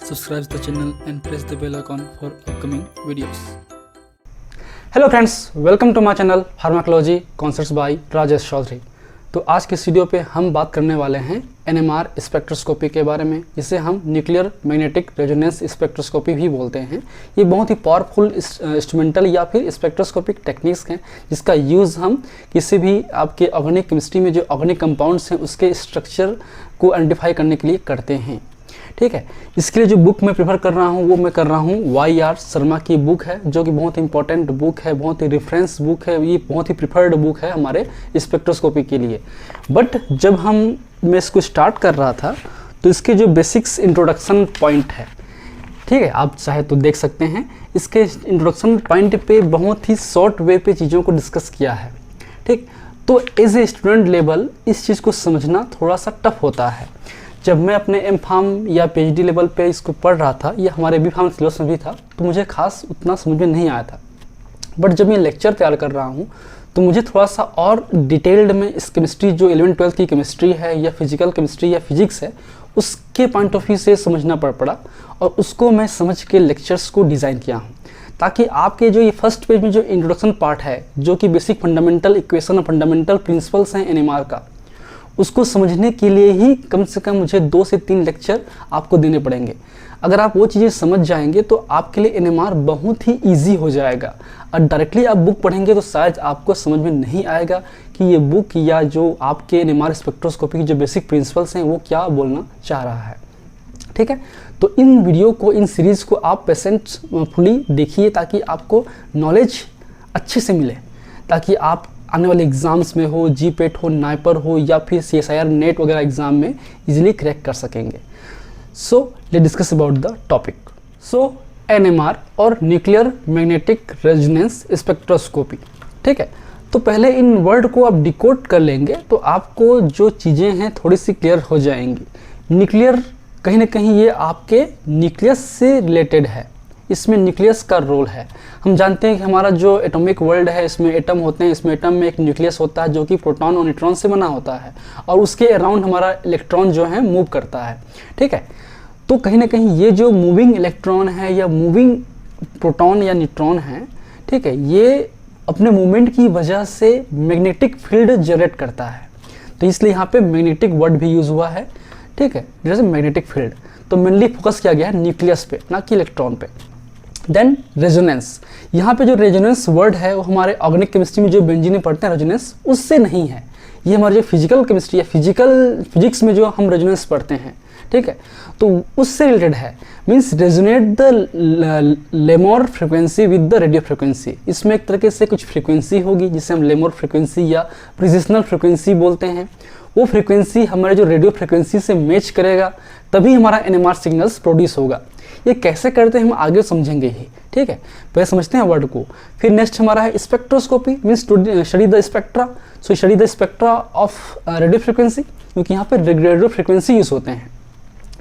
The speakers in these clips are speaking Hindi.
subscribe the channel and press the bell icon for upcoming videos. Hello friends, welcome to my channel pharmacology concepts by Rajesh Chaudhary. तो आज के इस वीडियो पे हम बात करने वाले हैं एनएमआर स्पेक्ट्रोस्कोपी के बारे में, जिसे हम न्यूक्लियर मैग्नेटिक रेजोनेंस स्पेक्ट्रोस्कोपी भी बोलते हैं। ये बहुत ही पावरफुल इंस्ट्रूमेंटल या फिर स्पेक्ट्रोस्कोपिक टेक्निक्स हैं, जिसका यूज़ हम किसी भी आपके ऑर्गेनिक केमिस्ट्री में जो ऑर्गेनिक कंपाउंड्स हैं उसके स्ट्रक्चर को आइडेंटिफाई करने के लिए करते हैं। ठीक है, इसके लिए जो बुक मैं प्रेफर कर रहा हूँ वो मैं कर रहा हूँ वाई.आर. शर्मा की बुक है, जो कि बहुत इंपॉर्टेंट बुक है, बहुत ही रेफरेंस बुक है। ये बहुत ही प्रिफर्ड बुक है हमारे स्पेक्ट्रोस्कोपी के लिए। बट जब मैं इसको स्टार्ट कर रहा था तो इसके जो बेसिक्स इंट्रोडक्शन पॉइंट है, ठीक है, आप चाहे तो देख सकते हैं। इसके इंट्रोडक्शन पॉइंट पे बहुत ही शॉर्ट वे पे चीज़ों को डिस्कस किया है। ठीक, तो एज ए स्टूडेंट लेवल इस चीज़ को समझना थोड़ा सा टफ होता है। जब मैं अपने एम फार्म या पीएचडी लेवल पे इसको पढ़ रहा था, या हमारे बी फार्म सिलेबस में भी था, तो मुझे खास उतना समझ में नहीं आया था। बट जब मैं लेक्चर तैयार कर रहा हूँ तो मुझे थोड़ा सा और डिटेल्ड में इस केमिस्ट्री जो 11th-12th की केमिस्ट्री है या फिजिकल केमिस्ट्री या फिजिक्स है उसके पॉइंट ऑफ व्यू से समझना पड़ा, और उसको मैं समझ के लेक्चर्स को डिज़ाइन किया हूँ, ताकि आपके जो ये फर्स्ट पेज में जो इंट्रोडक्शन पार्ट है, जो कि बेसिक फंडामेंटल इक्वेशन और फंडामेंटल प्रिंसिपल्स हैं एनएमआर का, उसको समझने के लिए ही कम से कम मुझे 2 से 3 लेक्चर आपको देने पड़ेंगे। अगर आप वो चीज़ें समझ जाएंगे तो आपके लिए एनएमआर बहुत ही इजी हो जाएगा। और डायरेक्टली आप बुक पढ़ेंगे तो शायद आपको समझ में नहीं आएगा कि ये बुक या जो आपके एनएमआर स्पेक्ट्रोस्कोपी की जो बेसिक प्रिंसिपल्स हैं वो क्या बोलना चाह रहा है। ठीक है, तो इन वीडियो को, इन सीरीज़ को आप पेशेंटफुली देखिए, ताकि आपको नॉलेज अच्छे से मिले, ताकि आप आने वाले एग्ज़ाम्स में हो, जीपेट हो, नाइपर हो, या फिर सीएसआईआर नेट वगैरह एग्ज़ाम में इजीली क्रैक कर सकेंगे। So let's discuss about the topic. So NMR और न्यूक्लियर मैग्नेटिक रेजोनेंस स्पेक्ट्रोस्कोपी। ठीक है, तो पहले इन वर्ड को आप डिकोड कर लेंगे तो आपको जो चीज़ें हैं थोड़ी सी क्लियर हो जाएंगी। न्यूक्लियर कहीं ना कहीं ये आपके न्यूक्लियस से रिलेटेड है, इसमें न्यूक्लियस का रोल है। हम जानते हैं कि हमारा जो एटॉमिक वर्ल्ड है इसमें एटम होते हैं, इसमें एटम में एक न्यूक्लियस होता है जो कि प्रोटॉन और न्यूट्रॉन से बना होता है, और उसके अराउंड हमारा इलेक्ट्रॉन जो है मूव करता है। ठीक है, तो कहीं ना कहीं ये जो मूविंग इलेक्ट्रॉन है या मूविंग प्रोटॉन या न्यूट्रॉन है, ठीक है, ये अपने मूवमेंट की वजह से मैग्नेटिक फील्ड जनरेट करता है। तो इसलिए यहाँ पे मैग्नेटिक वर्ड भी यूज़ हुआ है। ठीक है, जैसे मैग्नेटिक फील्ड, तो मेनली फोकस किया गया है न्यूक्लियस पे, ना कि इलेक्ट्रॉन पे। देन रेजोनेंस, यहाँ पे जो रेजोनेंस वर्ड है वो हमारे ऑर्गेनिक केमिस्ट्री में जो बेंजीन में पढ़ते हैं रेजोनेंस, उससे नहीं है। ये हमारे जो फिजिकल केमिस्ट्री या फिजिक्स में जो हम रेजोनेंस पढ़ते हैं, ठीक है, तो उससे रिलेटेड है। Means resonate the Larmor frequency with the radio frequency. इसमें एक तरीके से कुछ फ्रिक्वेंसी होगी जिसे हम लेमोर फ्रिक्वेंसी या प्रिजिशनल फ्रिक्वेंसी बोलते हैं। वो फ्रिक्वेंसी हमारे जो रेडियो फ्रिक्वेंसी से मैच करेगा, तभी हमारा एनएमआर सिग्नल्स प्रोड्यूस होगा। ये कैसे करते हैं हम आगे समझेंगे ही। ठीक है, पहले समझते हैं वर्ड को। फिर नेक्स्ट हमारा है spectroscopy, means study the spectra. So study the spectra of radio frequency, क्योंकि यहाँ पे रेडियो फ्रिक्वेंसी यूज़ होते हैं।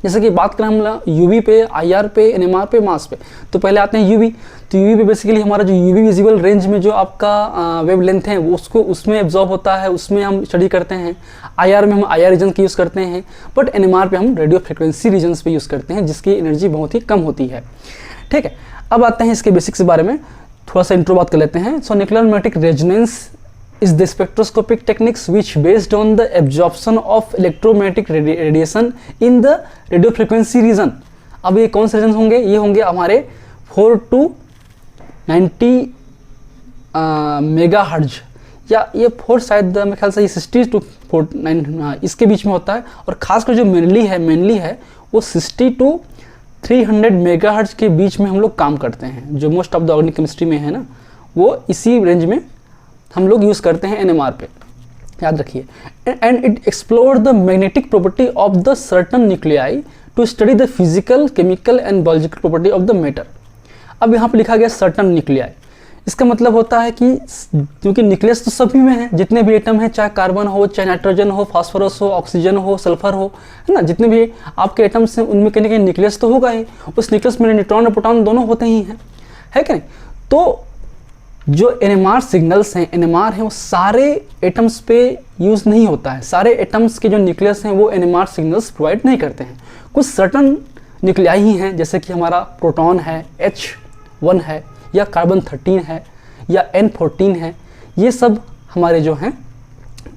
जैसे कि बात करें हम यूवी पे, आईआर पे, एनएमआर पे, मास पे, तो पहले आते हैं यूवी। तो यूवी पे बेसिकली हमारा जो यूवी विजिबल रेंज में जो आपका वेव लेंथ है वो उसमें एब्जॉर्ब होता है, उसमें हम स्टडी करते हैं। आईआर में हम आईआर रीजन की यूज़ करते हैं, बट एनएमआर पे हम रेडियो फ्रिक्वेंसी रीजन्स पे यूज़ करते हैं, जिसकी एनर्जी बहुत ही कम होती है। ठीक है, अब आते हैं इसके बेसिक्स के बारे में, थोड़ा सा इंट्रो बात कर लेते हैं। सो nuclear magnetic resonance is the spectroscopic techniques which based on the absorption of electromagnetic radiation in the radio frequency region। अब ये कौन से रीजन होंगे? ये होंगे हमारे 4 to 90 मेगा हर्ट्ज, या ये 4 शायद मेरे ख्याल से ये 60 to 49 इसके बीच में होता है। और खासकर जो मेनली है वो 60 to 300 मेगा हर्ट्ज के बीच में हम लोग काम करते हैं। जो most of the organic chemistry में है ना, वो इसी रेंज में हम लोग यूज़ करते हैं एनएमआर पे, याद रखिए। And it explore the magnetic property of the certain nuclei to study the physical, chemical and biological property of the matter. अब यहाँ पे लिखा गया सर्टन न्यूक्लियाई, इसका मतलब होता है कि क्योंकि न्यूक्लियस तो सभी में है, जितने भी एटम हैं, चाहे कार्बन हो, चाहे नाइट्रोजन हो, फास्फोरस हो, ऑक्सीजन हो, सल्फर हो, है ना, जितने भी आपके एटम्स हैं उनमें कहीं ना कहीं न्यूक्लियस तो होगा ही। उस न्यूक्लियस में न्यूट्रॉन और प्रोटॉन दोनों होते ही हैं, है कि नहीं। तो जो एनएमआर सिग्नल्स हैं, एनएमआर हैं, वो सारे एटम्स पे यूज़ नहीं होता है। सारे एटम्स के जो न्यूक्लियस हैं वो एनएमआर सिग्नल्स प्रोवाइड नहीं करते हैं। कुछ सर्टन न्यूक्लियाई ही हैं, जैसे कि हमारा प्रोटॉन है, H1 है, या कार्बन 13 है, या N14 है। ये सब हमारे जो हैं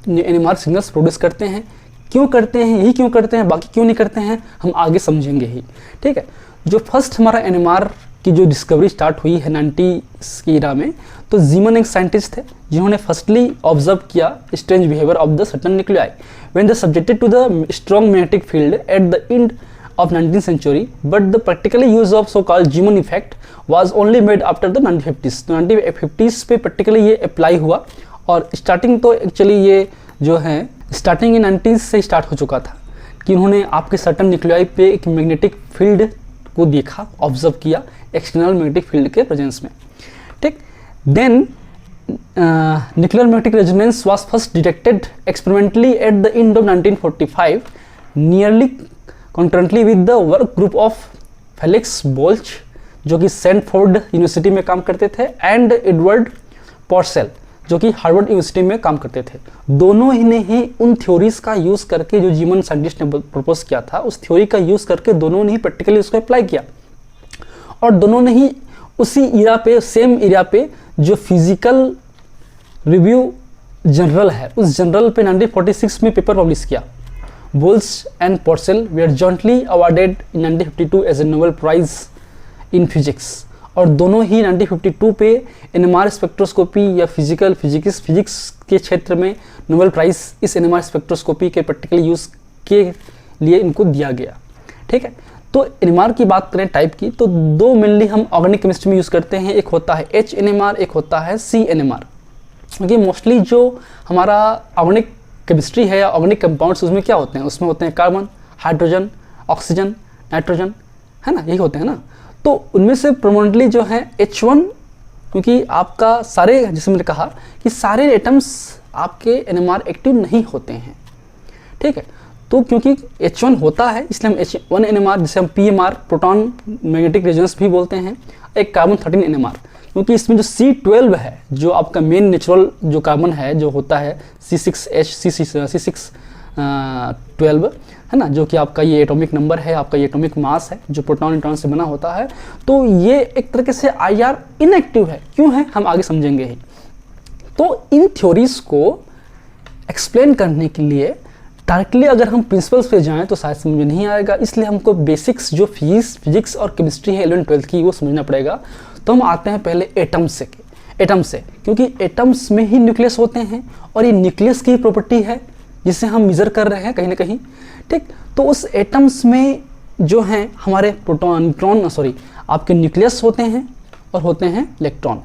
NMR सिग्नल्स प्रोड्यूस करते हैं। क्यों करते हैं, यही क्यों करते हैं, बाकी क्यों नहीं करते हैं हम आगे समझेंगे ही। ठीक है, जो फर्स्ट हमारा NMR की जो डिस्कवरी स्टार्ट हुई है 90s की इरा में, तो जीमन एक साइंटिस्ट थे जिन्होंने फर्स्टली ऑब्जर्व किया strange behaviour of the certain nuclei when they subjected to the strong magnetic field at the end of 19th century, but the practical use of so-called Zeeman effect was only made after the 1950s। तो 1950s पे प्रैक्टिकली ये अप्लाई हुआ, और स्टार्टिंग तो एक्चुअली ये जो है स्टार्टिंग इन 90s से स्टार्ट हो चुका था कि उन्होंने आपके सर्टन न्यूक्लियाई पे एक मैग्नेटिक फील्ड को देखा, ऑब्जर्व किया एक्सटर्नल मैग्नेटिक फील्ड के प्रेजेंस में। ठीक, then nuclear magnetic resonance was first detected experimentally at the end of 1945 nearly concurrently with the work group of Felix Bloch, जो कि सैनफोर्ड यूनिवर्सिटी में काम करते थे, एंड एडवर्ड पॉर्सेल, जो कि हार्वर्ड यूनिवर्सिटी में काम करते थे। दोनों ही ने ही उन थ्योरीज का यूज करके, जो जीमन साइंटिस्ट ने प्रपोज किया था, उस थ्योरी का यूज करके दोनों ने ही प्रैक्टिकली उसको अप्लाई किया, और दोनों ने ही उसी इरा पे, सेम इरा पे जो फिजिकल रिव्यू जनरल है, उस जनरल पे 1946 में पेपर पब्लिश किया। Bolch and Purcell were jointly awarded in 1952 as a Nobel Prize in Physics, और दोनों ही 1952 पे NMR स्पेक्ट्रोस्कोपी या फिजिक्स के क्षेत्र में नोबेल प्राइज इस NMR स्पेक्ट्रोस्कोपी के प्रैक्टिकल यूज़ के लिए इनको दिया गया। ठीक है, तो NMR की बात करें टाइप की, तो दो मेनली हम ऑर्गेनिक केमिस्ट्री में यूज़ करते हैं, एक होता है HNMR, एक होता है CNMR। क्योंकि मोस्टली जो हमारा ऑर्गेनिक केमिस्ट्री है या ऑर्गेनिक कंपाउंड्स, उसमें क्या होते हैं, उसमें होते हैं कार्बन, हाइड्रोजन, ऑक्सीजन, नाइट्रोजन, है ना, यही होते हैं ना। तो उनमें से प्रोमोनेंटली जो है H1, क्योंकि आपका सारे, जैसे मैंने कहा कि सारे एटम्स आपके NMR एक्टिव नहीं होते हैं। ठीक है, तो क्योंकि H1 होता है इसलिए हम H1 NMR, जिसे हम PMR प्रोटॉन मैग्नेटिक रेजोनेंस भी बोलते हैं, एक कार्बन 13 NMR, क्योंकि इसमें जो C12 है, जो आपका मेन नेचुरल जो कार्बन है, जो होता है C6H12 है ना, जो कि आपका ये एटॉमिक नंबर है, आपका ये एटॉमिक मास है, जो प्रोटॉन न्यूट्रॉन से बना होता है, तो ये एक तरीके से IR इनएक्टिव है। क्यों है हम आगे समझेंगे ही। तो इन थ्योरीज को एक्सप्लेन करने के लिए डायरेक्टली अगर हम प्रिंसिपल्स पे जाएं तो शायद समझ में नहीं आएगा, इसलिए हमको बेसिक्स जो फिजिक्स और केमिस्ट्री है 11th-12th की, वो समझना पड़ेगा। तो हम आते हैं पहले एटम से, क्योंकि एटम्स में ही न्यूक्लियस होते हैं, और ये न्यूक्लियस की प्रॉपर्टी है जिसे हम मेजर कर रहे हैं कहीं ना कहीं। ठीक, तो उस एटम्स में जो हैं हमारे आपके न्यूक्लियस होते हैं, और होते हैं electron.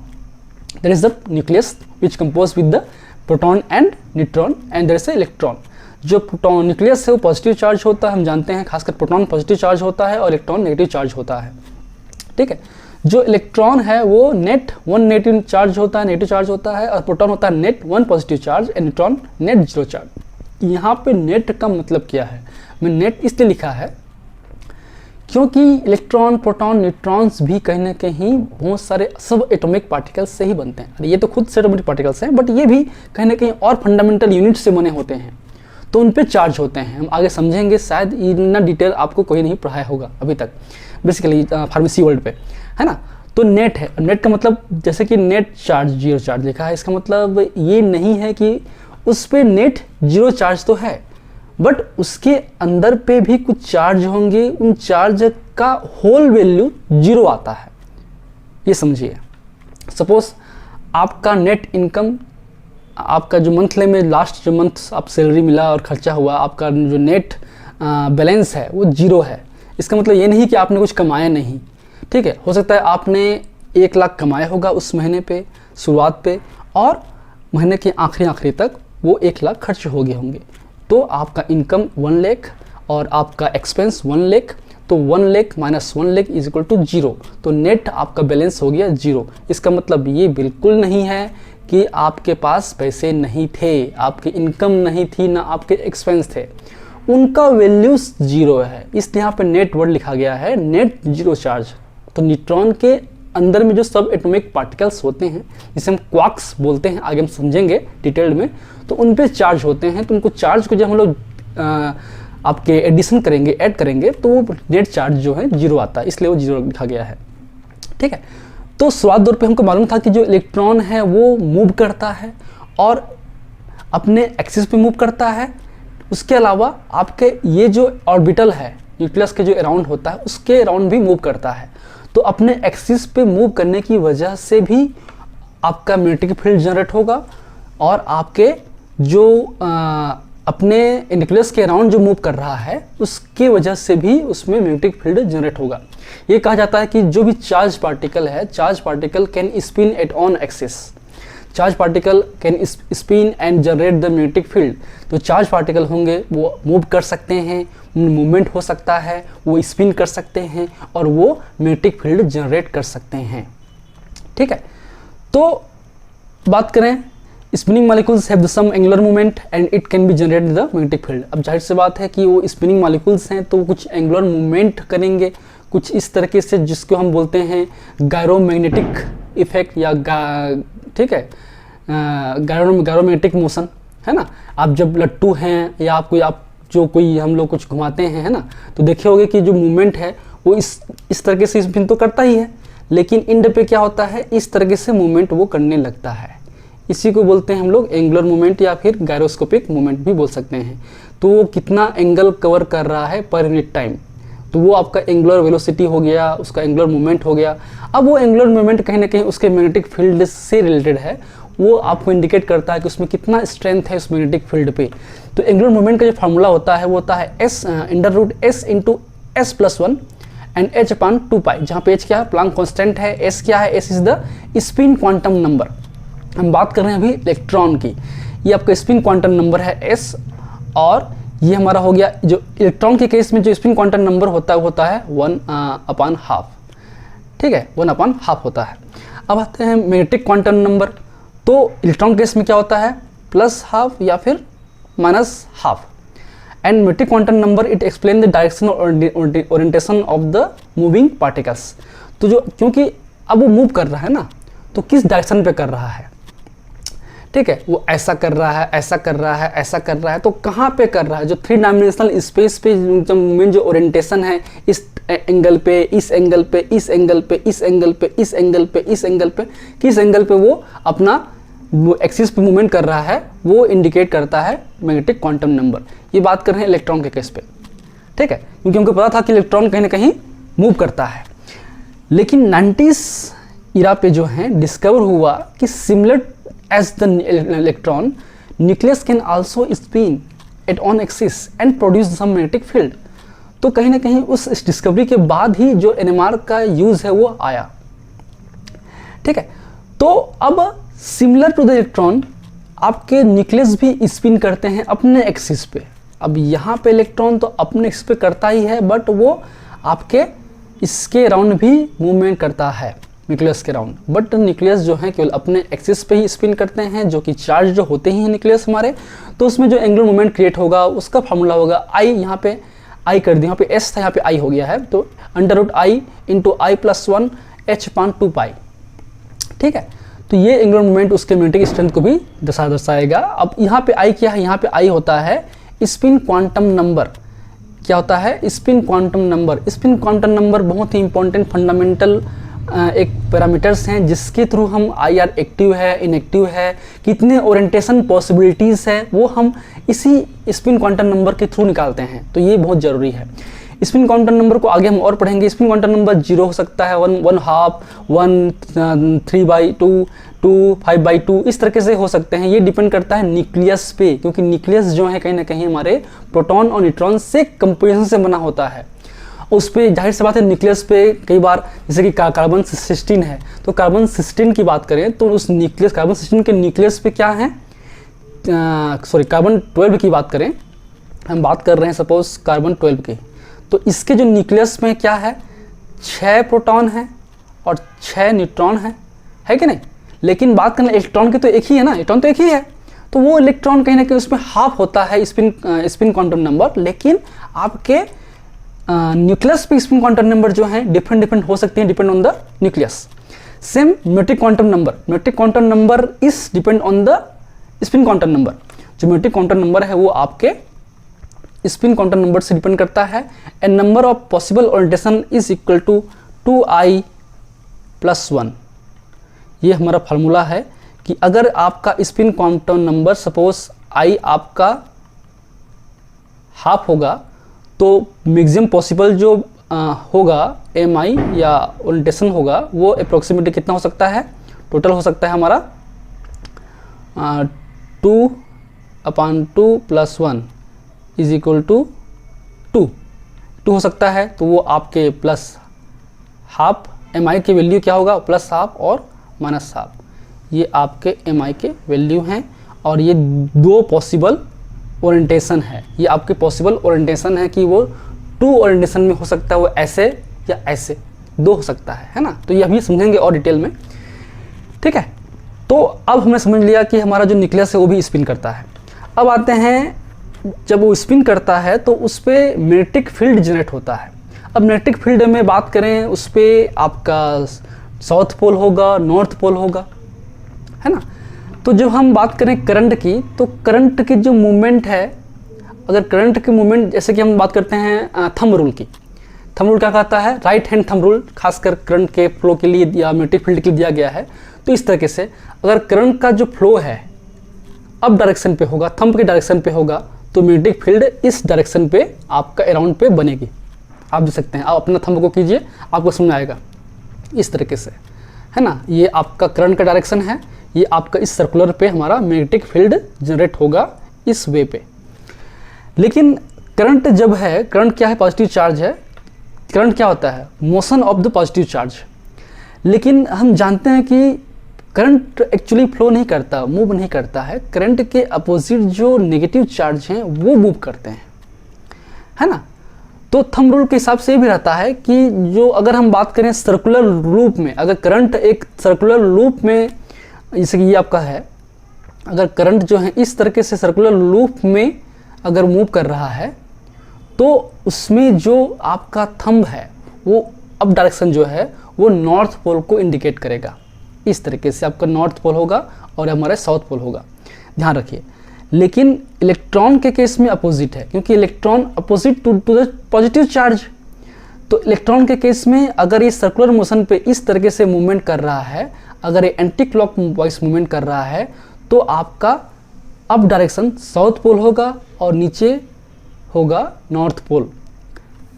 There is the nucleus which compose with the proton and neutron, and there is the electron. जो प्रोटॉन न्यूक्लियस है वो पॉजिटिव चार्ज होता है, हम जानते हैं, खासकर प्रोटॉन पॉजिटिव चार्ज होता है और इलेक्ट्रॉन नेगेटिव चार्ज होता है। ठीक है, जो इलेक्ट्रॉन है वो नेट 1 नेगेटिव चार्ज होता है, नेगेटिव चार्ज होता है, और प्रोटॉन होता है net 1 positive charge, and neutron net 0 charge. यहाँ पे नेट का मतलब क्या है, मैं नेट इसलिए लिखा है क्योंकि इलेक्ट्रॉन, प्रोटॉन, न्यूट्रॉन्स भी कहीं ना कहीं बहुत सारे सब एटॉमिक पार्टिकल्स से ही बनते हैं। ये तो खुद से एटॉमिक पार्टिकल्स हैं, बट ये भी कहीं ना कहीं और फंडामेंटल यूनिट से बने होते हैं, तो उन पे चार्ज होते हैं। हम आगे समझेंगे, शायद इतना डिटेल आपको कोई नहीं पढ़ाया होगा अभी तक, बेसिकली फार्मेसी वर्ल्ड पे, है ना। तो नेट है, नेट का मतलब जैसे कि नेट चार्ज 0 चार्ज लिखा है, इसका मतलब ये नहीं है कि उस पे नेट 0 चार्ज तो है, बट उसके अंदर पे भी कुछ चार्ज होंगे, उन चार्ज का होल वैल्यू 0 आता है, ये समझिए। सपोज आपका नेट इनकम, आपका जो मंथली में लास्ट जो मंथ आप सैलरी मिला और खर्चा हुआ, आपका जो नेट बैलेंस है वो 0 है। इसका मतलब ये नहीं कि आपने कुछ कमाया नहीं। ठीक है, हो सकता है आपने 1 लाख कमाया होगा उस महीने पे शुरुआत पे, और महीने के आखिरी तक वो 1 लाख खर्च हो गए होंगे, तो आपका इनकम 1 लाख और आपका एक्सपेंस 1 लाख, तो 1 lakh minus 1 lakh is equal to 0, तो नेट आपका बैलेंस हो गया 0। इसका मतलब ये बिल्कुल नहीं है कि आपके पास पैसे नहीं थे, आपकी इनकम नहीं थी, ना आपके एक्सपेंस थे, उनका वैल्यूज 0 है, इसलिए यहाँ पे नेट वर्ड लिखा गया है, नेट 0 चार्ज। तो न्यूट्रॉन के अंदर में जो सब एटॉमिक पार्टिकल्स होते हैं, जिसे हम क्वार्क्स बोलते हैं, आगे हम समझेंगे डिटेल्ड में, तो उन पे चार्ज होते हैं। तो उनको चार्ज को जब हम लोग आपके एडिशन करेंगे, ऐड करेंगे, तो वो नेट चार्ज जो है 0 आता है, इसलिए वो 0 लिखा गया है। ठीक है, तो शुरुआत दौर पे हमको मालूम था कि जो इलेक्ट्रॉन है वो मूव करता है और अपने एक्सिस पे मूव करता है। उसके अलावा आपके ये जो ऑर्बिटल है न्यूक्लियस के जो अराउंड होता है उसके अराउंड भी मूव करता है। तो अपने एक्सिस पे मूव करने की वजह से भी आपका मैग्नेटिक फील्ड जनरेट होगा और आपके जो अपने न्यूक्लियस के अराउंड जो मूव कर रहा है उसके वजह से भी उसमें मैग्नेटिक फील्ड जनरेट होगा। ये कहा जाता है कि जो भी चार्ज पार्टिकल है, charge particle can spin at on axis, charge particle can spin and generate the magnetic field. तो चार्ज पार्टिकल होंगे वो मूव कर सकते हैं, मूवमेंट हो सकता है, वो स्पिन कर सकते हैं और वो मैग्नेटिक फील्ड जनरेट कर सकते हैं। ठीक है, तो बात करें spinning molecules have the some angular movement and it can be generate the magnetic field. अब जाहिर सी बात है कि वो स्पिनिंग मॉलिक्यूल्स हैं तो कुछ एंगुलर मूवमेंट करेंगे कुछ इस तरीके से, जिसको हम बोलते हैं गायरोमैग्नेटिक इफेक्ट या ठीक है गायरोमैग्नेटिक मोशन, है ना। आप जब लट्टू हैं या आप कोई हम लोग कुछ घुमाते हैं, है ना, तो देखे होंगे कि जो मूवमेंट है वो इस तरीके से स्पिन तो करता ही है, लेकिन एंड पे क्या होता है, इस तरीके से मूवमेंट वो करने लगता है। इसी को बोलते हैं हम लोग एंगुलर मूवमेंट या फिर गायरोस्कोपिक मूवमेंट भी बोल सकते हैं। तो वो कितना एंगल कवर कर रहा है पर यूनिट टाइम, तो वो आपका एंगुलर वेलोसिटी हो गया, उसका एंगुलर मूवमेंट हो गया। अब वो एंगुलर मूवमेंट कहीं ना कहीं उसके मैग्नेटिक फील्ड से रिलेटेड है, वो आपको इंडिकेट करता है कि उसमें कितना स्ट्रेंथ है उस मैग्नेटिक फील्ड पे। तो एंगुलर मूवमेंट का जो फार्मूला होता है वो होता है S × S+1 एंड h/2π, जहाँ पे h क्या है, प्लांक कांस्टेंट है, s क्या है, s is the spin quantum number. हम बात कर रहे हैं अभी इलेक्ट्रॉन की, ये आपका स्पिन क्वांटम नंबर है s, और ये हमारा हो गया जो इलेक्ट्रॉन के केस में जो स्पिन क्वांटम नंबर होता है 1/2। ठीक है, 1/2 होता है। अब आते हैं मैग्नेटिक क्वांटम नंबर। तो इलेक्ट्रॉन केस में क्या होता है, +12 या फिर -12। And magnetic quantum number it explain the direction और orientation of the moving particles. तो जो क्योंकि अब वो मूव कर रहा है ना, तो किस डायरेक्शन पे कर रहा है, ठीक है, वो ऐसा कर रहा है, ऐसा कर रहा है, ऐसा कर रहा है, तो कहाँ पे कर रहा है, जो 3 डायमेंशनल स्पेस पे मेन जो ओरिएंटेशन है, इस एंगल पे, इस एंगल पे, इस एंगल पे, इस एंगल पे, इस एंगल पे, इस एंगल पे, किस एंगल पे वो अपना एक्सिस पे मूवमेंट कर रहा है, वो इंडिकेट करता है मैग्नेटिक क्वांटम नंबर। ये बात कर रहे हैं इलेक्ट्रॉन के केस पे। ठीक है, क्योंकि हमको पता था कि इलेक्ट्रॉन कहीं ना कहीं मूव करता है। लेकिन 90s इरा पे जो है डिस्कवर हुआ कि similar as the electron nucleus can also spin at on axis and produce some magnetic field. तो कहीं ना कहीं उस डिस्कवरी के बाद ही जो NMR का यूज है वो आया। ठीक है, तो अब सिमिलर टू द इलेक्ट्रॉन आपके न्यूक्लियस भी स्पिन करते हैं अपने एक्सिस पे। अब यहाँ पे इलेक्ट्रॉन तो अपने एक्सिस पे करता ही है, बट वो आपके इसके अराउंड भी मूवमेंट करता है न्यूक्लियस के अराउंड। बट न्यूक्लियस जो है केवल अपने एक्सिस पे ही स्पिन करते हैं, जो कि चार्ज जो होते ही हैं न्यूक्लियस हमारे। तो उसमें जो एंगुलर मूवमेंट क्रिएट होगा उसका फॉर्मूला होगा I, यहाँ पे I कर दिया, यहाँ पे S था, यहाँ पे I हो गया है, तो √I × I+1 h/2π। ठीक है, तो ये एंगुलर मूवमेंट उसके मैग्नेटिक स्ट्रेंथ को भी दर्शाएगा। अब यहाँ पे I क्या है, यहाँ पे I होता है स्पिन क्वांटम नंबर। क्या होता है, spin quantum number. Spin quantum number बहुत ही इंपॉर्टेंट फंडामेंटल एक पैरामीटर्स हैं जिसके थ्रू हम IR एक्टिव है, इनएक्टिव है, कितने ओरिएंटेशन पॉसिबिलिटीज़ है, वो हम इसी स्पिन क्वांटम नंबर के थ्रू निकालते हैं। तो ये बहुत ज़रूरी है। स्पिन क्वांटम नंबर को आगे हम और पढ़ेंगे। स्पिन क्वांटम नंबर 0 हो सकता है, 1/2, 1, 3/2, 2, 5/2, इस तरीके से हो सकते हैं। ये डिपेंड करता है न्यूक्लियस पे, क्योंकि न्यूक्लियस जो है कहीं ना कहीं हमारे प्रोटॉन और न्यूट्रॉन से कंपोजिशन से बना होता है। उस पर जाहिर सी बात है न्यूक्लियस पे कई बार जैसे कि कार्बन 16 है, तो कार्बन 16 की बात करें तो उस न्यूक्लियस कार्बन 16 के न्यूक्लियस पे क्या है, कार्बन 12 की बात करें, हम बात कर रहे हैं सपोज कार्बन 12 की, तो इसके जो न्यूक्लियस में क्या है, 6 प्रोटॉन है और 6 न्यूट्रॉन है कि नहीं। लेकिन बात करें इलेक्ट्रॉन की तो एक ही है ना, इलेक्ट्रॉन तो एक ही है, तो वो इलेक्ट्रॉन कहीं ना कहीं उसमें हाफ होता है स्पिन क्वांटम नंबर। लेकिन आपके न्यूक्लियस पे स्पिन क्वांटम नंबर जो है डिफरेंट हो सकते हैं, depend on the nucleus. Same magnetic quantum number is depend on the spin quantum number. जो मैग्नेटिक क्वांटम नंबर है वो आपके स्पिन क्वांटम नंबर से डिपेंड करता है। And number of possible orientation is equal to 2i+1। ये हमारा फार्मूला है कि अगर आपका spin quantum number suppose i आपका हाफ होगा तो मैक्सिमम पॉसिबल जो होगा mi या ओरिएंटेशन होगा वो अप्रोक्सीमेटली कितना हो सकता है, टोटल हो सकता है हमारा 2/2 + 1 इज इक्वल टू 2 हो सकता है। तो वो आपके प्लस हाफ mi की वैल्यू क्या होगा, प्लस हाफ और माइनस हाफ, ये आपके mi के वैल्यू हैं। और ये दो पॉसिबल ओरिएंटेशन है, ये आपके पॉसिबल ओरिएंटेशन है कि वो 2 ओरिएंटेशन में हो सकता है, वो ऐसे या ऐसे 2 हो सकता है ना। तो ये अभी समझेंगे और डिटेल में, ठीक है। तो अब हमने समझ लिया कि हमारा जो न्यूक्लियस है वो भी स्पिन करता है। अब आते हैं, जब वो स्पिन करता है तो उस पर मैग्नेटिक फील्ड जनरेट होता है। अब मैग्नेटिक फील्ड में बात करें, उस पर आपका साउथ पोल होगा, नॉर्थ पोल होगा, है ना। तो जब हम बात करें करंट की, तो करंट की जो मूवमेंट है, अगर करंट की मूवमेंट, जैसे कि हम बात करते हैं थंब रूल की, थंब रूल क्या कहता है, राइट हैंड थंब रूल, खासकर करंट के फ्लो के लिए या मैग्नेटिक फील्ड के लिए दिया गया है। तो इस तरीके से अगर करंट का जो फ्लो है अप डायरेक्शन पे होगा, थंब के डायरेक्शन पे होगा, तो मैग्नेटिक फील्ड इस डायरेक्शन पे आपका अराउंड पे बनेगी। आप देख सकते हैं, आप अपना थंब को कीजिए, आपको समझ आएगा इस तरीके से, है ना। ये आपका करंट का डायरेक्शन है, ये आपका इस सर्कुलर पे हमारा मैग्नेटिक फील्ड जनरेट होगा इस वे पे। लेकिन करंट जब है, करंट क्या है, पॉजिटिव चार्ज है। करंट क्या होता है, motion of the positive charge. लेकिन हम जानते हैं कि करंट एक्चुअली फ्लो नहीं करता, मूव नहीं करता है। करंट के अपोजिट जो नेगेटिव चार्ज हैं वो मूव करते हैं, है ना। तो थंब रूल के हिसाब से भी रहता है कि जो अगर हम बात करें सर्कुलर लूप में, अगर करंट एक सर्कुलर लूप में, जैसे कि ये आपका है, अगर करंट जो है इस तरीके से सर्कुलर लूप में अगर मूव कर रहा है, तो उसमें जो आपका थंब है वो अप डायरेक्शन जो है वो नॉर्थ पोल को इंडिकेट करेगा। इस तरीके से आपका नॉर्थ पोल होगा और हमारा साउथ पोल होगा, ध्यान रखिए। लेकिन इलेक्ट्रॉन के केस में अपोजिट है, क्योंकि electron opposite to the positive charge. तो इलेक्ट्रॉन के केस में अगर ये सर्कुलर मोशन पे इस तरीके से मूवमेंट कर रहा है, अगर ये एंटी क्लॉक वाइज मूवमेंट कर रहा है, तो आपका अप डायरेक्शन साउथ पोल होगा और नीचे होगा नॉर्थ पोल।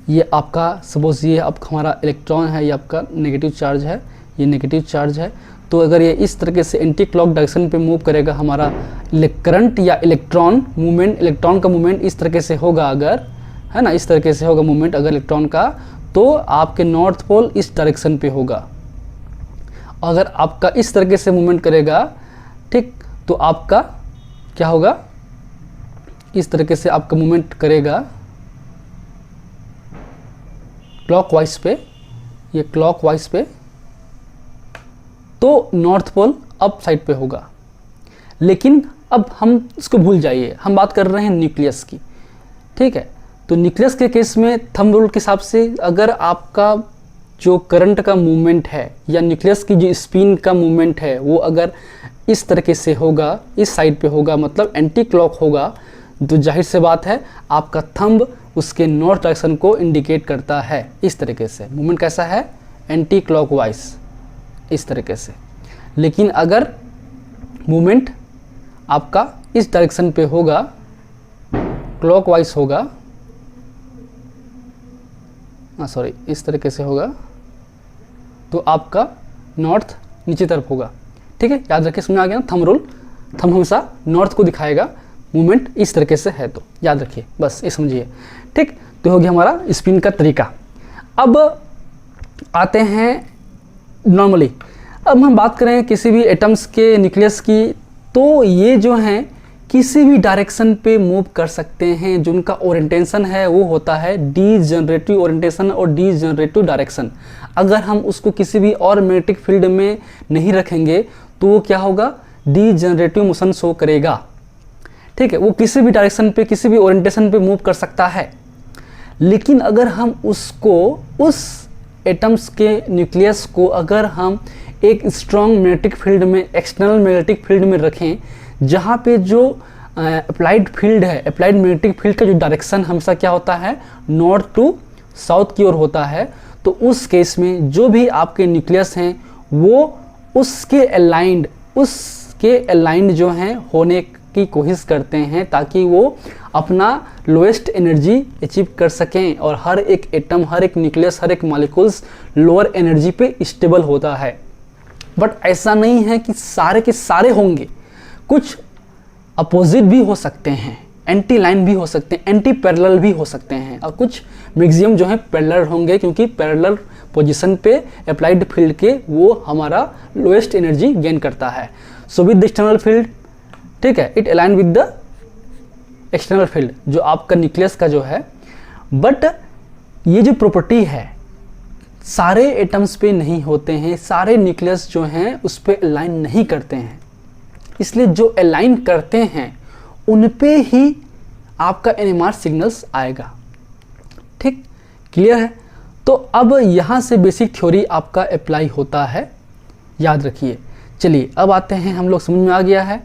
ये आपका सपोज ये अब हमारा इलेक्ट्रॉन है, ये आपका नेगेटिव चार्ज है, ये नेगेटिव चार्ज है। तो अगर ये इस तरीके से एंटी क्लॉक डायरेक्शन पे मूव करेगा, हमारा करंट या इलेक्ट्रॉन मूवमेंट, इलेक्ट्रॉन का मूवमेंट इस तरीके से होगा, अगर है ना, इस तरीके से होगा मूवमेंट अगर इलेक्ट्रॉन का, तो आपके नॉर्थ पोल इस डायरेक्शन पे होगा। अगर आपका इस तरीके से मूवमेंट करेगा, ठीक, तो आपका क्या होगा, इस तरीके से आपका मूवमेंट करेगा क्लॉकवाइज पे, ये क्लॉकवाइज पे, तो नॉर्थ पोल अप साइड पे होगा। लेकिन अब हम इसको भूल जाइए, हम बात कर रहे हैं न्यूक्लियस की, ठीक है। तो न्यूक्लियस के केस में थंब रूल के हिसाब से अगर आपका जो करंट का मूवमेंट है या न्यूक्लियस की जो स्पिन का मूवमेंट है वो अगर इस तरीके से होगा, इस साइड पे होगा, मतलब एंटी क्लॉक होगा, तो जाहिर से बात है आपका थंब उसके नॉर्थ डायरेक्शन को इंडिकेट करता है। इस तरीके से मूवमेंट कैसा है, एंटी क्लॉकवाइज, इस तरीके से। लेकिन अगर मूवमेंट आपका इस डायरेक्शन पे होगा, क्लॉकवाइज होगा, सॉरी इस तरीके से होगा, तो आपका नॉर्थ नीचे तरफ होगा, ठीक है। याद रखिए, समझ आ गया ना थंब रूल, थंब हमेशा नॉर्थ को दिखाएगा, मूवमेंट इस तरीके से है, तो याद रखिए, बस ये समझिए, ठीक। तो हो गया हमारा स्पिन का तरीका। अब आते हैं नॉर्मली, अब हम बात करें किसी भी एटम्स के न्यूक्लियस की, तो ये जो हैं किसी भी डायरेक्शन पे मूव कर सकते हैं। जो उनका ओरिएंटेशन है वो होता है डीजनरेटिव ओरिएंटेशन और डीजनरेटिव डायरेक्शन। अगर हम उसको किसी भी और मैग्नेटिक फील्ड में नहीं रखेंगे तो वो क्या होगा, डीजनरेटिव मोशन शो करेगा, ठीक है। वो किसी भी डायरेक्शन पे, किसी भी ओरिएंटेशन पे मूव कर सकता है। लेकिन अगर हम उसको, उस एटम्स के न्यूक्लियस को अगर हम एक स्ट्रॉन्ग मैग्नेटिक फील्ड में, एक्सटर्नल मैग्नेटिक फील्ड में रखें, जहाँ पे जो अप्लाइड फील्ड है, अप्लाइड मैग्नेटिक फील्ड का जो डायरेक्शन हमेशा क्या होता है, नॉर्थ टू साउथ की ओर होता है। तो उस केस में जो भी आपके न्यूक्लियस हैं वो उसके अलाइंड जो हैं होने की कोशिश करते हैं ताकि वो अपना लोएस्ट एनर्जी अचीव कर सकें। और हर एक एटम, हर एक न्यूक्लियस, हर एक मॉलिक्यूल्स लोअर एनर्जी पे स्टेबल होता है। बट ऐसा नहीं है कि सारे के सारे होंगे, कुछ अपोजिट भी हो सकते हैं, एंटी लाइन भी हो सकते हैं, एंटी पैरेलल भी हो सकते हैं, और कुछ मैक्सिमम जो है पैरेलल होंगे, क्योंकि पैरेलल पोजीशन पे अप्लाइड फील्ड के वो हमारा लोएस्ट एनर्जी गेन करता है। So with the external field, ठीक है, it align with the external field जो आपका न्यूक्लियस का जो है। बट ये जो प्रॉपर्टी है सारे एटम्स पे नहीं होते हैं, सारे न्यूक्लियस जो हैं उस पे अलाइन नहीं करते हैं, इसलिए जो अलाइन करते हैं उन पे ही आपका एनएमआर सिग्नल्स आएगा। ठीक, क्लियर है? तो अब यहाँ से बेसिक थ्योरी आपका अप्लाई होता है, याद रखिए। चलिए अब आते हैं, हम लोग समझ में आ गया है,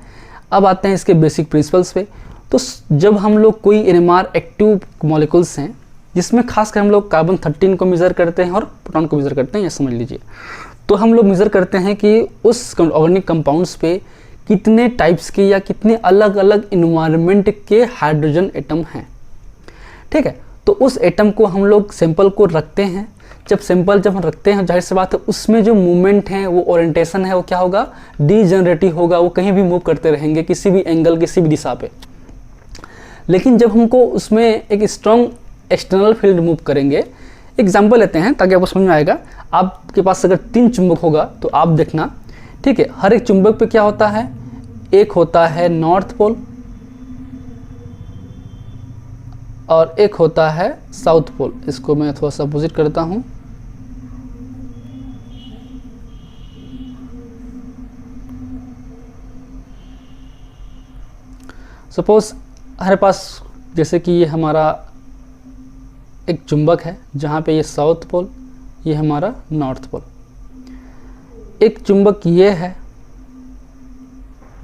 अब आते हैं इसके बेसिक प्रिंसिपल्स पे। तो जब हम लोग कोई एनएमआर एक्टिव मॉलिक्यूल्स हैं जिसमें खासकर हम लोग कार्बन 13 को मेज़र करते हैं और प्रोटॉन को मेज़र करते हैं, ये समझ लीजिए। तो हम लोग मेज़र करते हैं कि उस ऑर्गेनिक कंपाउंड्स पे कितने टाइप्स के या कितने अलग अलग इन्वायरमेंट के हाइड्रोजन एटम हैं। ठीक है, तो उस एटम को हम लोग सैंपल को रखते हैं। जब हम रखते हैं, जाहिर सी बात है उसमें जो मूवमेंट है, वो ओरिएंटेशन है, वो क्या होगा, डीजनरेटिव होगा, वो कहीं भी मूव करते रहेंगे, किसी भी एंगल, किसी भी दिशा पे। लेकिन जब हमको उसमें एक स्ट्रॉन्ग एक्सटर्नल फील्ड मूव करेंगे, एग्जाम्पल लेते हैं ताकि आपको समझ में आएगा। आपके पास अगर 3 चुंबक होगा तो आप देखना, ठीक है, हर एक चुंबक पे क्या होता है, एक होता है नॉर्थ पोल और एक होता है साउथ पोल। इसको मैं थोड़ा सा अपोजिट करता हूं। सपोज हमारे पास जैसे कि ये हमारा एक चुंबक है जहाँ पे ये साउथ पोल, ये हमारा नॉर्थ पोल। एक चुंबक ये है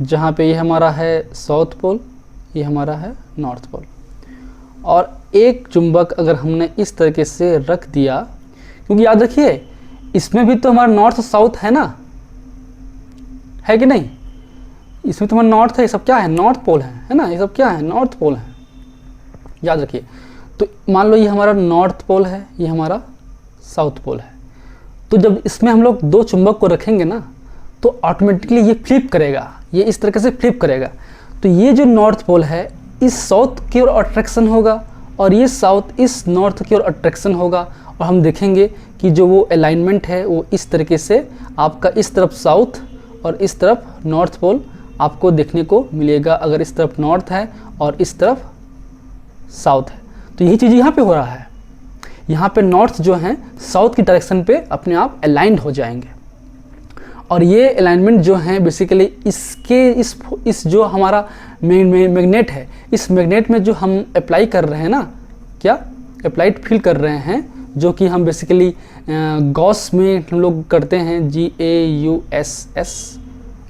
जहाँ पे ये हमारा है साउथ पोल, ये हमारा है नॉर्थ पोल। और एक चुंबक अगर हमने इस तरीके से रख दिया, क्योंकि याद रखिए इसमें भी तो हमारा नॉर्थ साउथ है ना, है कि नहीं? इसमें तो हमारा नॉर्थ है, ये सब क्या है, नॉर्थ पोल है ना, ये सब क्या है, नॉर्थ पोल है, याद रखिए। तो मान लो ये हमारा नॉर्थ पोल है, ये हमारा साउथ पोल है। तो जब इसमें हम लोग 2 चुंबक को रखेंगे ना, तो ऑटोमेटिकली ये फ्लिप करेगा, ये इस तरीके से फ्लिप करेगा। तो ये जो नॉर्थ पोल है इस साउथ की ओर अट्रैक्शन होगा और ये साउथ इस नॉर्थ की ओर अट्रैक्शन होगा। और हम देखेंगे कि जो वो अलाइनमेंट है वो इस तरीके से आपका इस तरफ साउथ और इस तरफ नॉर्थ पोल आपको देखने को मिलेगा, अगर इस तरफ नॉर्थ है और इस तरफ साउथ है। तो यही चीज़ यहाँ पे हो रहा है, यहाँ पे नॉर्थ जो है साउथ की डायरेक्शन पे अपने आप अलाइंड हो जाएंगे। और ये अलाइनमेंट जो है बेसिकली इसके इस जो हमारा मैग्नेट है, इस मैग्नेट में जो हम अप्लाई कर रहे हैं ना, क्या अप्लाइड फील कर रहे हैं, जो कि हम बेसिकली गॉस में हम लोग करते हैं, GAUSS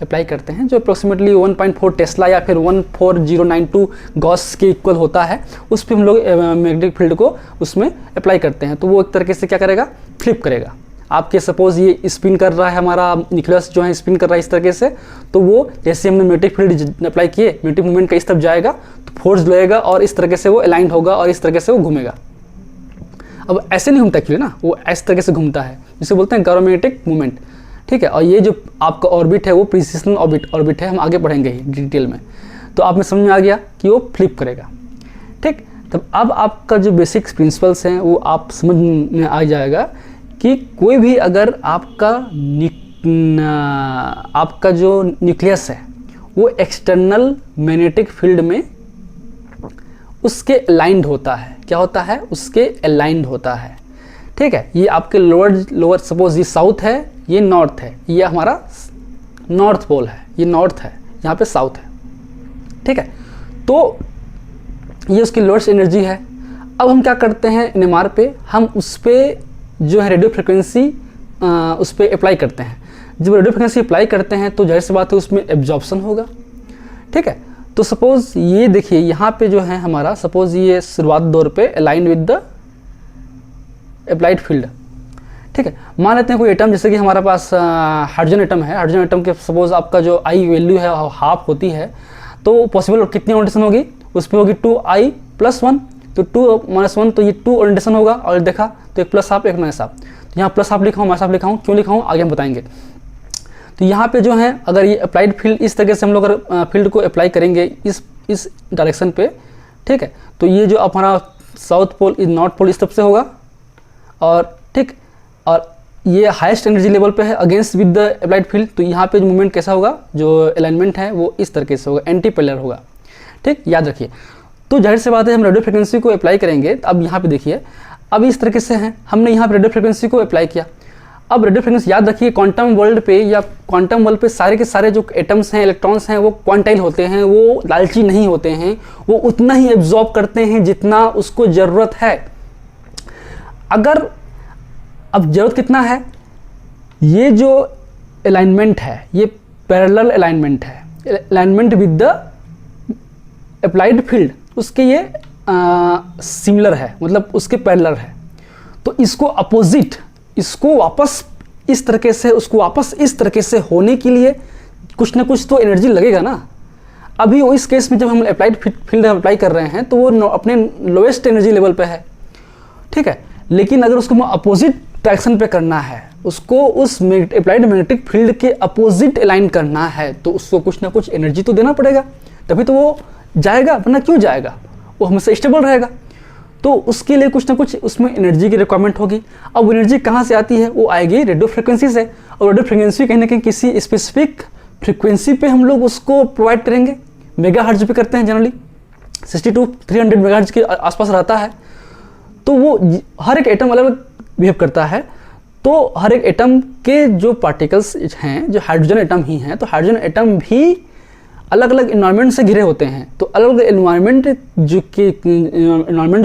अप्लाई करते हैं, जो अप्रोक्सीमेटली 1.4 टेस्ला या फिर 14092 गॉस के इक्वल होता है। उस पर हम लोग मैग्नेटिक फील्ड को उसमें अप्लाई करते हैं, तो वो एक तरीके से क्या करेगा, फ्लिप करेगा। आपके सपोज ये स्पिन कर रहा है, हमारा न्यूक्लियस जो है स्पिन कर रहा है इस तरीके से, तो वो जैसे हमने मैग्नेटिक फील्ड अप्लाई किए, मैग्नेटिक मूवमेंट का इस तरफ जाएगा तो फोर्स लगेगा और इस तरीके से वो अलाइंड होगा और इस तरीके से वो घूमेगा। अब ऐसे नहीं घूमता एक्चुअली ना, वो इस तरीके से घूमता है, जिसे बोलते हैं गारोमैग्नेटिक मूवमेंट। ठीक है, और ये जो आपका ऑर्बिट है वो प्रिसिशन ऑर्बिट है, हम आगे पढ़ेंगे ही डिटेल में। तो आप में समझ में आ गया कि वो फ्लिप करेगा। ठीक, तब अब आपका जो बेसिक प्रिंसिपल्स हैं वो आप समझ में आ जाएगा कि कोई भी अगर आपका जो न्यूक्लियस है वो एक्सटर्नल मैग्नेटिक फील्ड में उसके अलाइंड होता है, क्या होता है, उसके अलाइंड होता है। ठीक है, ये आपके लोअर सपोज ये साउथ है, ये नॉर्थ है, ये हमारा नॉर्थ पोल है, ये नॉर्थ है, यहाँ पे साउथ है। ठीक है, तो ये उसकी लोएस्ट एनर्जी है। अब हम क्या करते हैं, एनएमआर पे हम उस पर जो है रेडियो फ्रिक्वेंसी उस पर अप्लाई करते हैं। जब रेडियो फ्रिक्वेंसी अप्लाई करते हैं तो जाहिर सी बात है उसमें एब्जॉर्प्शन होगा। ठीक है, तो सपोज ये देखिए यहाँ पे जो है हमारा, सपोज ये शुरुआत दौर पे align with the applied field, ठीक है। मान लेते हैं कोई एटम, जैसे कि हमारा पास हाइड्रोजन एटम है, हाइड्रोजन एटम के सपोज आपका जो आई वैल्यू है हाफ होती है, तो पॉसिबल कितनी ओरिएंटेशन होगी, उस पर होगी 2i+1, तो 2 - 1 तो ये 2 ओरिएंटेशन होगा, और देखा तो एक प्लस हाफ एक माइनस हाफ, तो यहाँ प्लस हाफ लिखा हूँ, माइनस हाफ लिखा हूँ, क्यों लिखा हूँ आगे हम बताएंगे। तो यहाँ पे जो है अगर ये अप्लाइड फील्ड इस तरीके से हम लोग अगर फील्ड को अप्लाई करेंगे इस डायरेक्शन पे, ठीक है, तो ये जो हमारा साउथ पोल नॉर्थ पोल इस तरफ से होगा, और ठीक, और ये हाईएस्ट एनर्जी लेवल पे है against with the applied field, तो यहाँ पे जो मूवमेंट कैसा होगा, जो अलाइनमेंट है वो इस तरीके से होगा, एंटी पैरेलल होगा, ठीक, याद रखिए। तो जाहिर सी बात है हम रेडियो फ्रिक्वेंसी को अप्लाई करेंगे। अब यहाँ पे देखिए, अब इस तरीके से है, हमने यहाँ पे रेडियो फ्रिक्वेंसी को अप्लाई किया। अब रेडियो फ्रिक्वेंसी याद रखिए, क्वांटम वर्ल्ड पे या क्वांटम वर्ल्ड पे सारे के सारे जो एटम्स हैं, इलेक्ट्रॉन्स हैं, वो क्वांटाइल होते हैं, वो लालची नहीं होते हैं, वो उतना ही एब्जॉर्ब करते हैं जितना उसको ज़रूरत है। अगर अब ज़रूरत कितना है, ये जो अलाइनमेंट है ये पैरेलल अलाइनमेंट है, alignment with the applied field, उसके ये सिमिलर है, मतलब उसके पैरेलल है। तो इसको अपोजिट, इसको वापस इस तरीके से, उसको वापस इस तरीके से होने के लिए कुछ ना कुछ तो एनर्जी लगेगा ना। अभी वो इस केस में जब हम अप्लाइड फील्ड अप्लाई कर रहे हैं तो वो अपने लोएस्ट एनर्जी लेवल पे है, ठीक है। लेकिन अगर उसको अपोजिट डायरेक्शन पे करना है, उसको उस अप्लाइड मैग्नेटिक फील्ड के अपोजिट अलाइन करना है, तो उसको कुछ ना कुछ एनर्जी तो देना पड़ेगा, तभी तो वो जाएगा, वरना क्यों जाएगा, वो हमेशा स्टेबल रहेगा। तो उसके लिए कुछ ना कुछ उसमें एनर्जी की रिक्वायरमेंट होगी। अब एनर्जी कहाँ से आती है, वो आएगी रेडियो फ्रिक्वेंसी से, और रेडियो फ्रिक्वेंसी कहीं ना कहीं किसी स्पेसिफिक फ्रिक्वेंसी पे हम लोग उसको प्रोवाइड करेंगे। मेगाहर्ट्ज पे करते हैं जनरली, 60 to 300 मेगाहर्ट्ज के आसपास रहता है। तो वो हर एक एटम अलग अलग बिहेव करता है। तो हर एक एटम के जो पार्टिकल्स हैं, जो हाइड्रोजन एटम ही हैं, तो हाइड्रोजन एटम भी अलग अलग इन्वायरमेंट से घिरे होते हैं। तो अलग अलग इन्वायरमेंट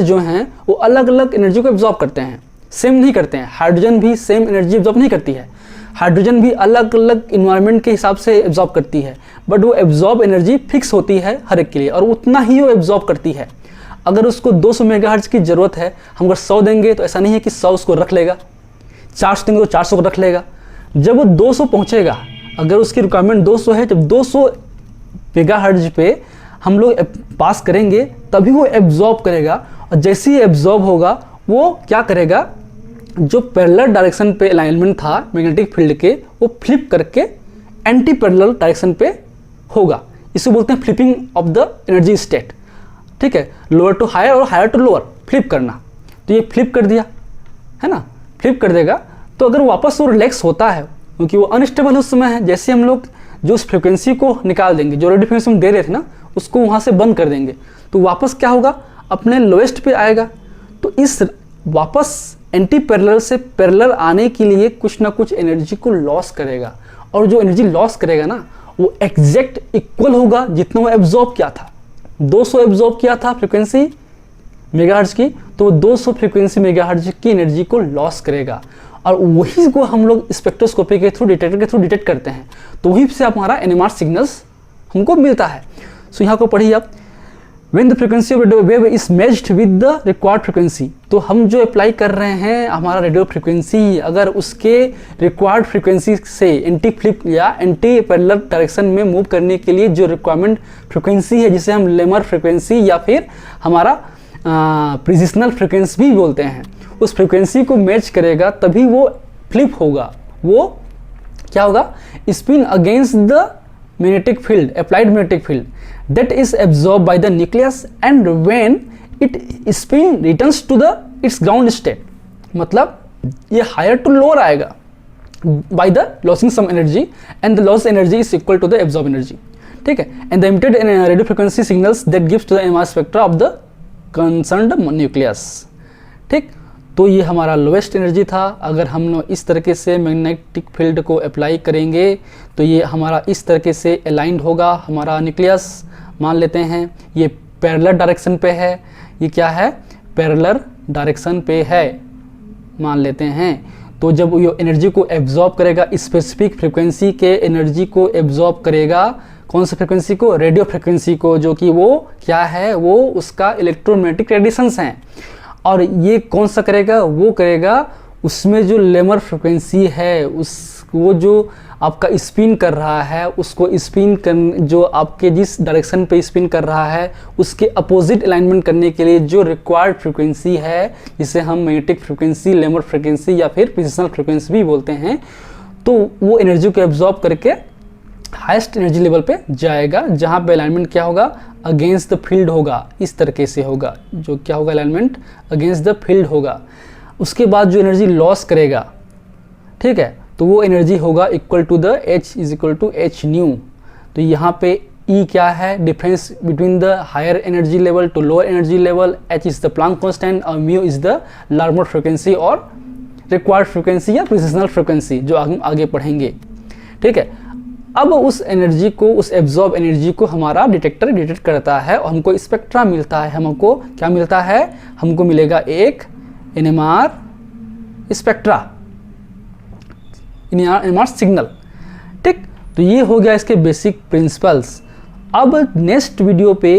जो हैं वो अलग अलग एनर्जी को एब्जॉर्ब करते हैं, सेम नहीं करते हैं। हाइड्रोजन भी सेम एनर्जी एब्जॉर्ब नहीं करती है, हाइड्रोजन भी अलग अलग इन्वायरमेंट के हिसाब से एब्जॉर्ब करती है, बट वो एब्जॉर्ब एनर्जी फिक्स होती है हर एक के लिए, और उतना ही वो एब्जॉर्ब करती है। अगर उसको 200 मेगाहर्ट्ज की ज़रूरत है, हम अगर 100 देंगे तो ऐसा नहीं है कि 100 उसको रख लेगा, 400 देंगे तो 400 को रख लेगा। जब वो 200 पहुँचेगा, अगर उसकी रिक्वायरमेंट 200 है, जब 200 मेगाहर्ट्ज पे हम लोग पास करेंगे तभी वो एब्जॉर्ब करेगा, और जैसे ही एब्जॉर्ब होगा वो क्या करेगा, जो पैरेलल डायरेक्शन पे अलाइनमेंट था मैग्नेटिक फील्ड के, वो फ्लिप करके एंटी पैरेलल डायरेक्शन पे होगा। इसे बोलते हैं flipping of the energy state, ठीक है। लोअर टू हायर और हायर टू लोअर, फ्लिप करना। तो ये फ्लिप कर दिया है ना, फ्लिप कर देगा। तो अगर वापस वो रिलैक्स होता है, क्योंकि वो अनस्टेबल उस समय है, जैसे हम लोग जो उस फ्रिक्वेंसी को निकाल देंगे, जो रेडियो फ्रिक्वेंसी हम दे रहे थे ना, उसको वहाँ से बंद कर देंगे, तो वापस क्या होगा, अपने लोएस्ट पे आएगा। तो इस वापस एंटी पैरेलल से पैरेलल आने के लिए कुछ ना कुछ एनर्जी को लॉस करेगा, और जो एनर्जी लॉस करेगा ना, वो एग्जैक्ट इक्वल होगा जितना वो एब्जॉर्ब किया था। 200 एब्जॉर्ब किया था फ्रिक्वेंसी मेगाहर्ट्ज की, तो वो 200 फ्रिक्वेंसी मेगाहर्ट्ज की एनर्जी को लॉस करेगा, और वही को हम लोग स्पेक्ट्रोस्कोपी के थ्रू, डिटेक्टर के थ्रू डिटेक्ट करते हैं। तो वहीं से हमारा एनएमआर सिग्नल्स हमको मिलता है। सो यहाँ को पढ़िए आप, when the frequency of radio wave is matched with the required frequency. तो हम जो अप्लाई कर रहे हैं हमारा रेडियो फ्रिक्वेंसी, अगर उसके रिक्वायर्ड फ्रिक्वेंसी से एंटी फ्लिप या एंटी पैरेलल डायरेक्शन में मूव करने के लिए जो रिक्वायरमेंट फ्रिक्वेंसी है, जिसे हम लेमर फ्रिक्वेंसी या फिर हमारा प्रिजिशनल फ्रिक्वेंसी भी बोलते हैं, उस फ्रिक्वेंसी को मैच करेगा तभी वो फ्लिप होगा। वो क्या होगा, spin against the magnetic field, applied magnetic field that is absorbed by the nucleus, and when it spin returns to the its ground state, मतलब ये higher to lower आएगा by the losing some energy, and the lost energy is equal to the absorbed energy, ठीक है। and the emitted radio frequency signals that gives to the NMR spectra of the concerned nucleus, ठीक। तो ये हमारा लोएस्ट एनर्जी था। अगर हम लोग इस तरीके से मैग्नेटिक फील्ड को अप्लाई करेंगे तो ये हमारा इस तरीके से अलाइंड होगा हमारा न्यूक्लियस। मान लेते हैं ये पैरेलल डायरेक्शन पे है, ये क्या है, पैरेलल डायरेक्शन पे है मान लेते हैं। तो जब ये एनर्जी को एब्जॉर्ब करेगा, स्पेसिफिक फ्रिक्वेंसी के एनर्जी को एब्जॉर्ब करेगा, कौन सी फ्रिक्वेंसी को, रेडियो फ्रिक्वेंसी को, जो कि वो क्या है, वो उसका इलेक्ट्रोमैग्नेटिक रेडिएशंस हैं। और ये कौन सा करेगा, वो करेगा उसमें जो लेमर फ्रिक्वेंसी है, उस वो जो आपका स्पिन कर रहा है, उसको स्पिन कर, जो आपके जिस डायरेक्शन पे स्पिन कर रहा है उसके अपोजिट अलाइनमेंट करने के लिए जो रिक्वायर्ड फ्रिक्वेंसी है, जिसे हम मैग्नेटिक फ्रिक्वेंसी, लेमर फ्रिक्वेंसी या फिर प्रिसिशनल फ्रिक्वेंसी भी बोलते हैं, तो वो एनर्जी को एब्जॉर्ब करके हाईएस्ट एनर्जी लेवल पे जाएगा, जहाँ पे अलाइनमेंट क्या होगा, अगेंस्ट द फील्ड होगा। इस तरीके से होगा, जो क्या होगा, अलाइनमेंट अगेंस्ट द फील्ड होगा। उसके बाद जो एनर्जी लॉस करेगा, ठीक है, तो वो एनर्जी होगा equal to the H is equal to H nu. तो यहाँ पे E क्या है, difference between the higher energy level to lower energy level, H is the Planck constant और mu is the Larmor frequency और रिक्वायर्ड फ्रिक्वेंसी या प्रिसिशनल फ्रिक्वेंसी, जो हम आगे पढ़ेंगे, ठीक है। अब उस एनर्जी को, उस एब्जॉर्ब एनर्जी को हमारा डिटेक्टर डिटेक्ट करता है और हमको स्पेक्ट्रा मिलता है। हमको क्या मिलता है, हमको मिलेगा एक NMR स्पेक्ट्रा, NMR सिग्नल, ठीक। तो ये हो गया इसके बेसिक प्रिंसिपल्स। अब नेक्स्ट वीडियो पे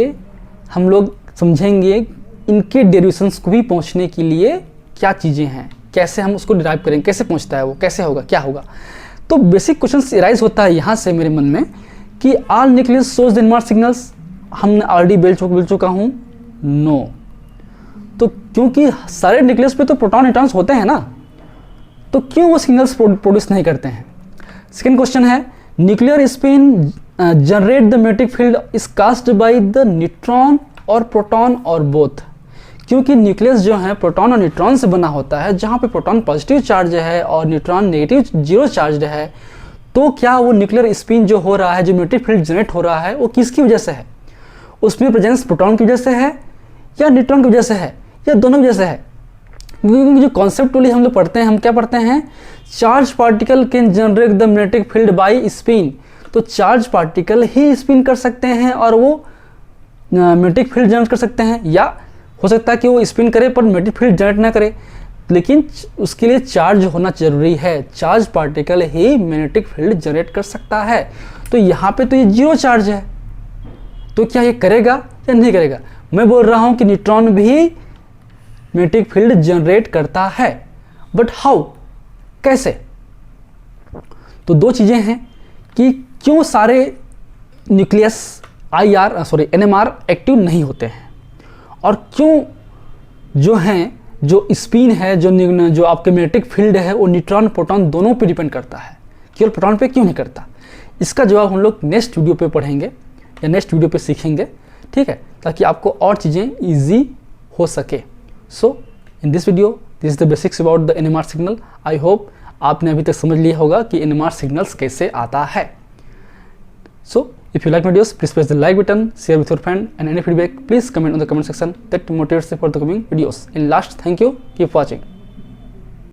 हम लोग समझेंगे इनके डेरिवेशंस को भी पहुंचने के लिए क्या चीज़ें हैं, कैसे हम उसको डिराइव करेंगे, कैसे पहुंचता है वो, कैसे होगा, क्या होगा। तो बेसिक क्वेश्चन इराइज होता है यहाँ से मेरे मन में कि all nucleus source the NMR signals, हमने ऑलरेडी बोल चुका हूँ नो। तो क्योंकि सारे न्यूक्लियस पे तो प्रोटॉन न्यूट्रॉन्स होते हैं ना, तो क्यों वो सिग्नल्स प्रोड्यूस नहीं करते हैं। सेकेंड क्वेश्चन है, nuclear spin generate the magnetic field is caused by the neutron और प्रोटॉन और बोथ। क्योंकि न्यूक्लियस जो है प्रोटॉन और न्यूट्रॉन से बना होता है, जहाँ पे प्रोटॉन पॉजिटिव चार्ज है और न्यूट्रॉन नेगेटिव जीरो चार्ज है, तो क्या वो न्यूक्लियर स्पिन जो हो रहा है, जो मैग्नेटिक फील्ड जनरेट हो रहा है, वो किसकी वजह से है, उसमें प्रेजेंस प्रोटॉन की वजह से है या न्यूट्रॉन की वजह से है या दोनों की वजह से है। क्योंकि जो कॉन्सेप्टुअली हम लोग पढ़ते हैं, हम क्या पढ़ते हैं, charge particle can generate the magnetic field by spin. तो चार्ज पार्टिकल ही स्पिन कर सकते हैं और वो मैग्नेटिक फील्ड जनरेट कर सकते हैं, या हो सकता है कि वो स्पिन करे पर मैग्नेटिक फील्ड जनरेट ना करे, लेकिन उसके लिए चार्ज होना जरूरी है। चार्ज पार्टिकल ही मैग्नेटिक फील्ड जनरेट कर सकता है। तो यहाँ पे तो ये जीरो चार्ज है, तो क्या ये करेगा या नहीं करेगा। मैं बोल रहा हूँ कि न्यूट्रॉन भी मैग्नेटिक फील्ड जनरेट करता है, बट हाउ, कैसे। तो दो चीज़ें हैं कि क्यों सारे न्यूक्लियस NMR एक्टिव नहीं होते हैं, और क्यों जो हैं, जो स्पिन है, जो आपके मैग्नेटिक फील्ड है, वो न्यूट्रॉन प्रोटॉन दोनों पे डिपेंड करता है, केवल प्रोटॉन पे क्यों नहीं करता। इसका जवाब हम लोग नेक्स्ट वीडियो पे पढ़ेंगे या नेक्स्ट वीडियो पे सीखेंगे, ठीक है, ताकि आपको और चीज़ें ईजी हो सके। So in this video this is the basics about the NMR signal. I hope आपने अभी तक समझ लिया होगा कि NMR सिग्नल्स कैसे आता है। सो if you like my videos, please press the like button, share with your friend, and any feedback please comment on the comment section. That motivates me for the coming videos. And last, thank you, keep watching.